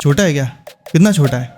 छोटा है क्या? कितना छोटा है?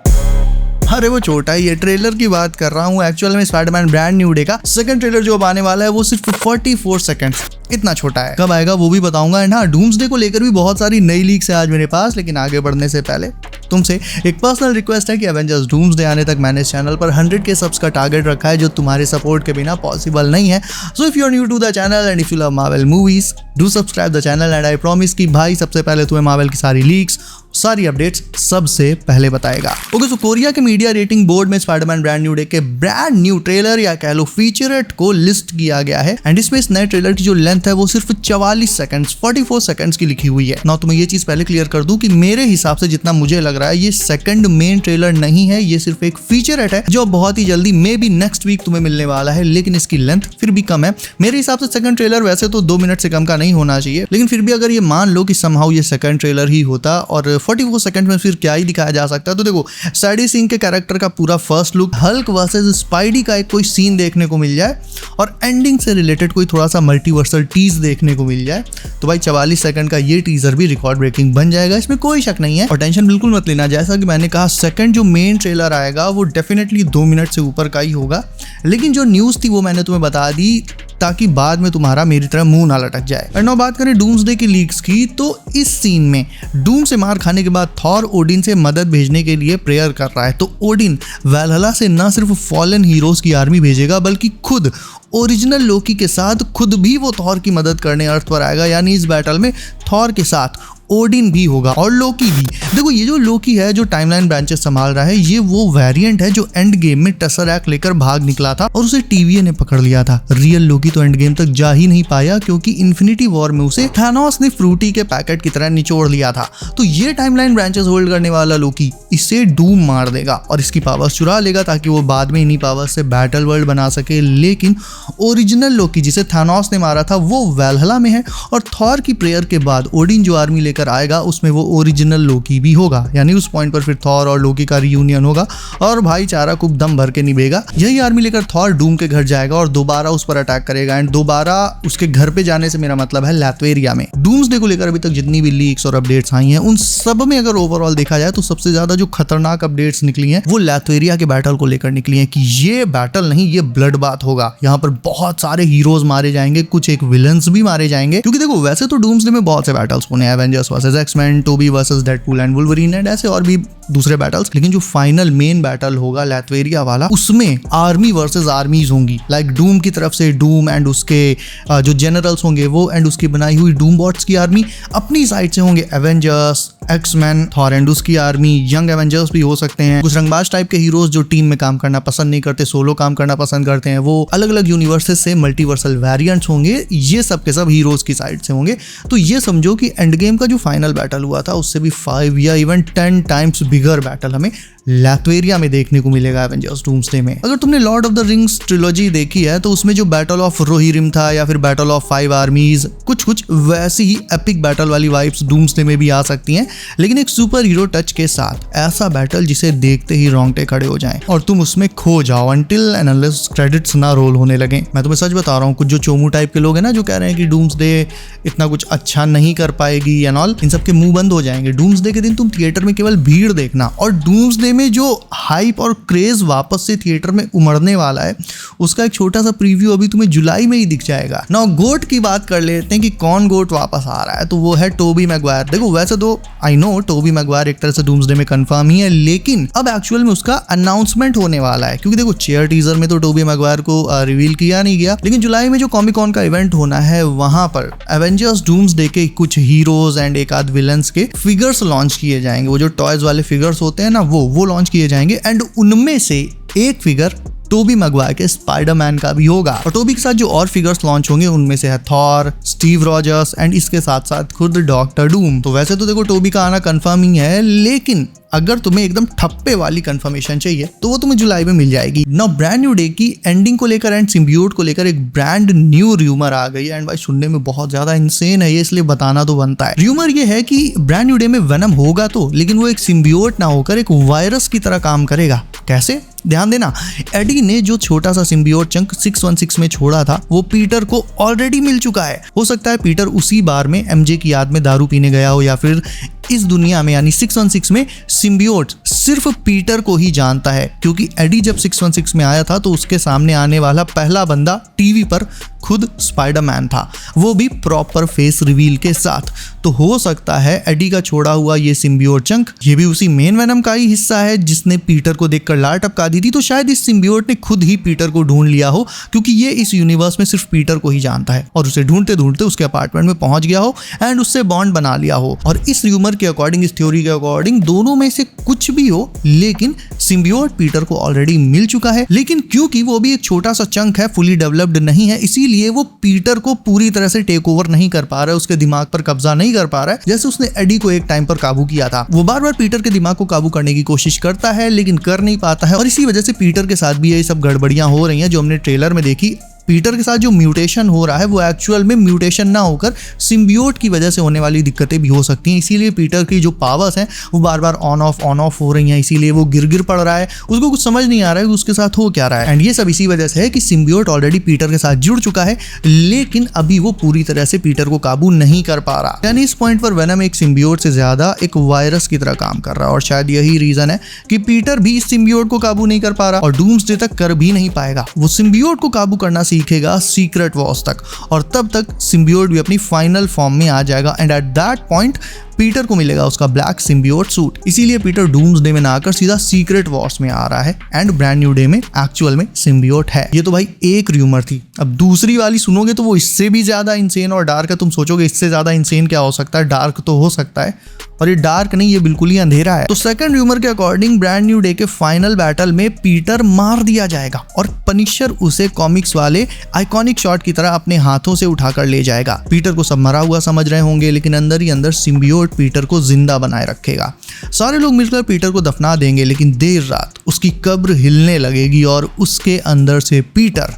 अरे वो छोटा ही है, ट्रेलर की बात कर रहा हूँ। एक्चुअल में स्पाइडरमैन ब्रांड न्यू डे का सेकंड ट्रेलर जो अब आने वाला है वो सिर्फ 44 सेकंड्स, इतना छोटा है। कब आएगा वो भी बताऊंगा। एंड हाँ, डूम्सडे को लेकर भी बहुत सारी नई लीक्स है आज मेरे पास। लेकिन आगे बढ़ने से पहले तुमसे एक पर्सनल रिक्वेस्ट है कि एवेंजर्स डूम्सडे आने तक मैंने इस चैनल पर 100K सब्स का टारगेट रखा है, जो तुम्हारे सपोर्ट के बिना पॉसिबल नहीं है। So if you are new to the channel and if you love Marvel movies, do subscribe the channel and I promise कि भाई सबसे पहले तुम्हें मार्वल की सारी लीक्स, सारी अपडेट्स सबसे पहले बताएगा। ओके, सो कोरिया के मीडिया रेटिंग बोर्ड में स्पाइडरमैन ब्रांड न्यू डे के ब्रांड न्यू ट्रेलर या कह लो फीचरेट को लिस्ट किया गया है। एंड इसमें इस नए ट्रेलर की जो लेंथ है वो सिर्फ 44 सेकंड्स 44 सेकंड्स की लिखी हुई है। ना तुम्हें ये चीज पहले क्लियर कर दूं कि मेरे हिसाब से जितना मुझे लग रहा है ये सेकंड मेन ट्रेलर नहीं है, ये सिर्फ एक फीचरेट है जो बहुत ही जल्दी मे बी नेक्स्ट वीक तुम्हें मिलने वाला है। लेकिन इसकी लेंथ फिर भी कम है मेरे हिसाब से। सेकंड ट्रेलर वैसे तो 2 मिनट से कम का नहीं होना चाहिए, लेकिन फिर भी अगर ये मान लो कि समहाउ ये सेकंड ट्रेलर ही होता और 44 सेकंड में फिर क्या ही दिखाया जा सकता है। तो देखो, सैडी सिंह के कैरेक्टर का पूरा first look, Hulk versus spidey का एक कोई सीन देखने को मिल जाए और एंडिंग से रिलेटेड कोई थोड़ा सा मल्टीवर्सल टीज देखने को मिल जाए तो भाई 44 सेकंड का ये टीजर भी रिकॉर्ड ब्रेकिंग बन जाएगा, इसमें कोई शक नहीं है। और टेंशन बिल्कुल मत लेना, जैसा कि मैंने कहा सेकंड जो मेन ट्रेलर आएगा वो डेफिनेटली 2 मिनट से ऊपर का ही होगा। लेकिन जो न्यूज थी वो मैंने तुम्हें बता दी ताकि बाद में तुम्हारा मेरी तरह मुंह ना लटक जाए। और बात करें डूम्सडे की लीक्स की, तो इस सीन में डूम से मार खाने के बाद थॉर ओडिन से मदद भेजने के लिए प्रेयर कर रहा है। तो ओडिन वैलहला से न सिर्फ फॉलन हीरोज की आर्मी भेजेगा बल्कि खुद ओरिजिनल लोकी के साथ खुद भी वो थॉर की मदद करने अर्थ पर आएगा। यानी इस बैटल में थॉर के साथ ओडिन भी होगा और लोकी भी। देखो, ये जो लोकी है जो टाइमलाइन ब्रांचेस संभाल रहा है, ये वो वेरिएंट है जो एंड गेम में टेसरैक्ट लेकर भाग निकला था और उसे TVA ने पकड़ लिया था। रियल लोकी तो एंड गेम तक जा ही नहीं पाया क्योंकि इन्फिनिटी वॉर में उसे थैनोस ने फ्रूटी के पैकेट की तरह निचोड़ लिया था। तो ये टाइमलाइन ब्रांचेस होल्ड करने वाला लोकी इसे डूम मार देगा और इसकी पावर्स चुरा लेगा ताकि वो बाद में इन्हीं पावर्स से बैटल वर्ल्ड बना सके। लेकिन ओरिजिनल लोकी जिसे थैनोस ने मारा था वो वैलहला में है और थॉर की प्रेयर के बाद ओडिन जो आर्मी लेकर आएगा उसमें वो ओरिजिनल लोकी भी होगा। यानी उस पॉइंट पर फिर थॉर और लोकी का रियूनियन होगा और भाईचारा खूब दम भर के निभेगा। यही आर्मी लेकर थॉर डूम के घर जाएगा और दोबारा उस पर अटैक करेगा। एंड दोबारा उसके घर पे जाने से मेरा मतलब है लैथवेरिया में। डूम्सडे को लेकर अभी तक जितनी भी लीक्स और अपडेट्स आई हैं उन सब में अगर ओवरऑल देखा जाए तो सबसे ज्यादा जो खतरनाक अपडेट्स निकली हैं वो लैथवेरिया के बैटल को लेकर निकली हैं कि ये बैटल नहीं, ये ब्लड बाथ होगा। यहाँ पर बहुत सारे हीरोज मारे जाएंगे, कुछ एक विलन्स भी मारे जाएंगे। क्योंकि देखो, वैसे तो डूम्सडे में बहुत से बैटल्स होने हैं, Avengers versus X Men, Toby versus Deadpool and Wolverine and ऐसे और भी दूसरे बैटल्स। लेकिन जो फाइनल मेन बैटल होगा लैथवेरिया वाला, उसमें आर्मी वर्सेस आर्मीज होंगी। लाइक डूम की तरफ से डूम एंड उसके जो जनरल्स होंगे वो एंड उसकी बनाई हुई डूम बॉट्स की आर्मी, अपनी साइड से होंगे एवेंजर्स, एक्समैन, थॉर एंड उसकी आर्मी, यंग एवेंजर्स भी हो सकते हैं, कुछ रंगबाज टाइप के हीरोज जो टीम में काम करना पसंद नहीं करते, सोलो काम करना पसंद करते हैं, वो अलग अलग यूनिवर्सेस से मल्टीवर्सल वेरिएंट्स होंगे। ये सब के सब हीरोज की साइड से होंगे। तो ये समझो कि एंड गेम का जो फाइनल बैटल हुआ था उससे भी 5 या इवन 10 टाइम्स बिगर बैटल हमें लैथवेरिया में देखने को मिलेगा एवेंजर्स डूम्सडे में। अगर तुमने Lord of the rings trilogy देखी है तो उसमें जो बैटल ऑफ रोहिरिम था या फिर बैटल ऑफ 5 आर्मीज, कुछ वैसी ही एपिक बैटल वाली वाइब्स डूम्सडे में भी आ सकती हैं, लेकिन एक सुपर हीरो टच के साथ। ऐसा बैटल जिसे देखते ही रोंगटे खड़े हो जाएं और तुम उसमें खो जाओ अनटिल एंड अनलेस क्रेडिट्स ना रोल होने लगे। मैं तुम्हें सच बता रहा हूँ, कुछ जो चोमू टाइप के लोग हैं ना जो कह रहे हैं कि डूम्सडे इतना कुछ अच्छा नहीं कर पाएगी एंड ऑल, इन सब के मुंह बंद हो जाएंगे। डूम्सडे के दिन तुम थिएटर में केवल भीड़ देखना और डूम्सडे में जो हाइप और क्रेज वापस से थिएटर में उमड़ने वाला है उसका एक छोटा सा प्रीव्यू अभी तुम्हें जुलाई में ही दिख जाएगा। नाउ गोट की बात कर लेते हैं कि कौन गोट वापस आ रहा है, तो वो है टोबी मैगवायर। देखो, वैसे तो आई नो टोबी मैगवायर एक तरह से डूम्सडे में कंफर्म ही है, लेकिन अब एक्चुअल में उसका अनाउंसमेंट होने वाला है। क्योंकि देखो, चेयर टीजर में तो टोबी मैगवायर को रिवील किया नहीं गया, लेकिन जुलाई में जो कॉमिक कॉन का इवेंट होना है वहां पर एवेंजर्स डूम्सडे के कुछ हीरोज एंड एक आध विलन्स के फिगर्स लॉन्च किए जाएंगे। वो जो टॉयज वाले फिगर्स होते हैं ना वो लॉन्च किए जाएंगे एंड उनमें से एक फिगर टोबी मैगवायर के स्पाइडरमैन का भी होगा। और टोबी के साथ जो और फिगर्स लॉन्च होंगे उनमें से है थॉर, स्टीव रॉजर्स एंड इसके साथ साथ खुद डॉक्टर डूम। तो वैसे तो देखो टोबी का आना कंफर्म ही है, लेकिन अगर तुम्हें एकदम ठप्पे वाली कंफर्मेशन चाहिए तो वो तुम्हें जुलाई में मिल जाएगी। नाउ ब्रांड न्यू डे की एंडिंग को लेकर एंड सिम्बियोट को लेकर एक ब्रांड न्यू र्यूमर आ गई है एंड भाई सुनने में बहुत ज्यादा इंसेन है ये, इसलिए बताना तो बनता है। र्यूमर ये है कि ब्रांड न्यू डे में वेनम होगा तो, लेकिन वो एक सिम्बियोट ना होकर एक वायरस की तरह काम करेगा। कैसे? ध्यान देना, एडी ने जो छोटा सा सिम्बियोट चंक 616 में छोड़ा था वो पीटर को ऑलरेडी मिल चुका है। हो सकता है पीटर उसी बार में एमजे की याद में दारू पीने गया हो या फिर इस दुनिया में यानी 616 में सिम्बियोट सिर्फ पीटर को ही जानता है, क्योंकि एडी जब 616 में आया था तो उसके सामने आने वाला पहला बंदा टीवी पर खुद स्पाइडरमैन था, वो भी प्रॉपर फेस रिवील के साथ। तो हो सकता है एडी का छोड़ा हुआ ये सिम्बियोट चंक ये भी उसी मेन वेनम का ही हिस्सा है जिसने पीटर को देखकर लार टपका दी थी। तो शायद इस सिम्बियोट ने खुद ही पीटर को ढूंढ लिया हो, क्योंकि ये इस यूनिवर्स में सिर्फ पीटर को ही जानता है, और उसे ढूंढते ढूंढते उसके अपार्टमेंट में पहुंच गया हो एंड उससे बॉन्ड बना लिया हो। और इस र्यूमर के अकॉर्डिंग, इस थ्योरी के अकॉर्डिंग, दोनों में से कुछ भी हो, लेकिन सिम्बियोट पीटर को ऑलरेडी मिल चुका है। लेकिन क्योंकि वो भी एक छोटा सा चंक है, फुली डेवलप्ड नहीं है, इसीलिए वो पीटर को पूरी तरह से टेक ओवर नहीं कर पा रहा है, उसके दिमाग पर कब्जा नहीं कर पा रहा है। जैसे उसने एडी को एक टाइम पर काबू किया था, वो बार बार पीटर के दिमाग को काबू करने की कोशिश करता है लेकिन कर नहीं पाता है। और इसी वजह से पीटर के साथ भी ये सब गड़बड़ियां हो रही हैं जो हमने ट्रेलर में देखी। पीटर के साथ जो म्यूटेशन हो रहा है वो एक्चुअल में म्यूटेशन ना होकर सिम्बियोट की वजह से होने वाली दिक्कतें भी हो सकती हैं। इसीलिए पीटर की जो पावर्स हैं वो बार बार ऑन ऑफ हो रही हैं, इसीलिए वो गिर पड़ रहा है, उसको कुछ समझ नहीं आ रहा है कि उसके साथ हो क्या रहा है। एंड ये सब इसी वजह से है कि सिम्बियोट ऑलरेडी पीटर के साथ जुड़ चुका है, लेकिन अभी वो पूरी तरह से पीटर को काबू नहीं कर पा रहा। यानी इस पॉइंट पर वेनम एक सिम्बियोट से ज्यादा एक वायरस की तरह काम कर रहा है, और शायद यही रीजन है कि पीटर भी इस सिम्बियोट को काबू नहीं कर पा रहा और डूम्सडे तक कर भी नहीं पाएगा। वो सिम्बियोट को काबू करना सीखेगा सीक्रेट वॉर्स तक, और तब तक सिम्बियोट भी अपनी फाइनल फॉर्म में आ जाएगा। And at that point Peter को मिलेगा उसका ब्लैक सिम्बियोट सूट। इसीलिए पीटर डूम्सडे में ना आकर सीधा सीक्रेट वॉर्स में आ रहा है, एंड ब्रांड न्यू डे में एक्चुअल में सिम्बियोट है। ये तो भाई एक र्यूमर थी, अब दूसरी वाली सुनोगे तो वो इससे भी ज्यादा इंसेन और डार्क है। तुम सोचोगे इससे ज्यादा इंसेन क्या हो सकता है, डार्क तो हो सकता है, और ये डार्क नहीं, ये बिल्कुल ही अंधेरा है। तो सेकंड र्यूमर के अकॉर्डिंग ब्रांड न्यू डे के फाइनल बैटल में पीटर मार दिया जाएगा और पनिशर उसे कॉमिक्स वाले आइकॉनिक शॉट की तरह अपने हाथों से उठाकर ले जाएगा। पीटर को सब मरा हुआ समझ रहे होंगे, लेकिन अंदर ही अंदर सिम्बियोट पीटर को जिंदा बनाए रखेगा। सारे लोग मिलकर पीटर को दफना देंगे, लेकिन देर रात उसकी कब्र हिलने लगेगी और उसके अंदर से पीटर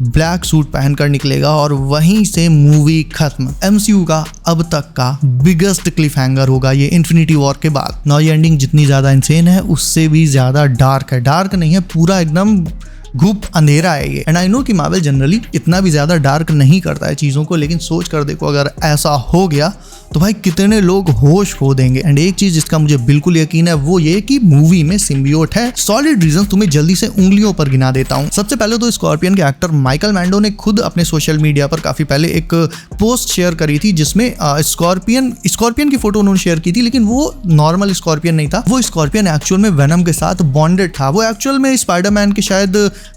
ब्लैक सूट पहनकर निकलेगा, और वहीं से मूवी खत्म। एमसीयू का अब तक का बिगेस्ट क्लिफ हैंगर होगा ये इन्फिनिटी वॉर के बाद। ना ये एंडिंग जितनी ज्यादा इंसेन है उससे भी ज्यादा डार्क है। डार्क नहीं है, पूरा एकदम घुप अंधेरा है ये। एंड आई नो कि मार्वल जनरली इतना भी ज्यादा डार्क नहीं करता है चीजों को, लेकिन सोच कर देखो अगर ऐसा हो गया तो भाई कितने लोग होश खो देंगे। एंड एक चीज जिसका मुझे बिल्कुल यकीन है वो ये कि मूवी में सिम्बियोट है। सॉलिड रीजन तुम्हें जल्दी से उंगलियों पर गिना देता हूँ। सबसे पहले तो स्कॉर्पियन के एक्टर माइकल मैंडो ने खुद अपने सोशल मीडिया पर काफी पहले एक पोस्ट शेयर करी थी जिसमें स्कॉर्पियन की फोटो उन्होंने शेयर की थी, लेकिन वो नॉर्मल स्कॉर्पियन नहीं था, वो स्कॉर्पियन एक्चुअल में वेनम के साथ बॉन्डेड था। वो एक्चुअल में स्पाइडरमैन के शायद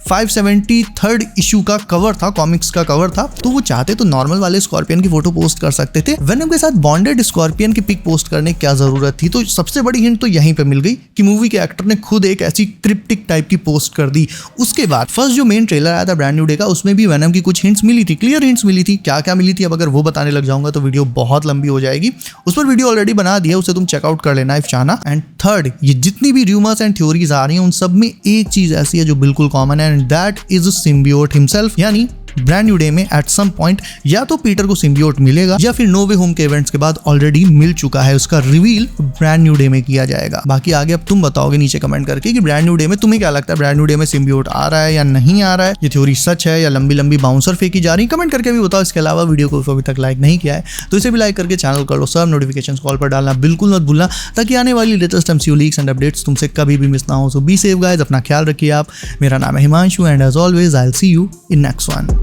573rd इशू का कवर था, कॉमिक्स का कवर था। तो वो चाहते तो नॉर्मल वाले स्कॉर्पियन की फोटो पोस्ट कर सकते थे, वेनम के साथ बॉन्डेड स्कॉर्पियन की पिक पोस्ट करने की क्या जरूरत थी। तो सबसे बड़ी हिंट तो यहीं पे मिल गई कि मूवी के एक्टर ने खुद एक ऐसी क्रिप्टिक टाइप की पोस्ट कर दी। उसके बाद फर्स्ट जो मेन ट्रेलर आया था ब्रांड न्यू डे का, उसमें भी वेनम की कुछ हिंट्स मिली थी, क्लियर हिंट्स मिली थी। क्या क्या मिली थी अब अगर वो बताने लग जाऊंगा तो वीडियो बहुत लंबी हो जाएगी। उस पर वीडियो ऑलरेडी बना दिया, उसे तुम चेकआउट कर लेना इफ चाहना। एंड थर्ड, ये जितनी भी रूमर्स एंड थ्योरीज आ रही हैं उन सब में एक चीज ऐसी है जो बिल्कुल कॉमन है, and that is symbiote himself. यानी ब्रांड न्यू डे में एट सम पॉइंट या तो पीटर को सिम्बियोट मिलेगा या फिर नो वे होम के इवेंट्स के बाद ऑलरेडी मिल चुका है, उसका रिवील ब्रांड न्यू डे में किया जाएगा। बाकी आगे अब तुम बताओगे नीचे कमेंट करके कि ब्रांड न्यू डे में तुम्हें क्या लगता है, ब्रांड न्यू डे में सिम्बियोट आ रहा है या नहीं आ रहा है, ये थ्योरी सच है या लंबी लंबी बाउंसर फेंकी जा रही है, कमेंट करके भी बताओ। इसके अलावा वीडियो को अभी तक लाइक नहीं किया है तो इसे भी लाइक करके चैनल कर लो, सब नोटिफिकेशन कॉल पर डालना बिल्कुल मत भूलना, ताकि आने वाली latest MCU leaks and updates तुमसे कभी भी मिस ना हो। सो बी सेफ गाइस, अपना ख्याल रखिए आप। मेरा नाम है Himanshu and as always I will see you in next one.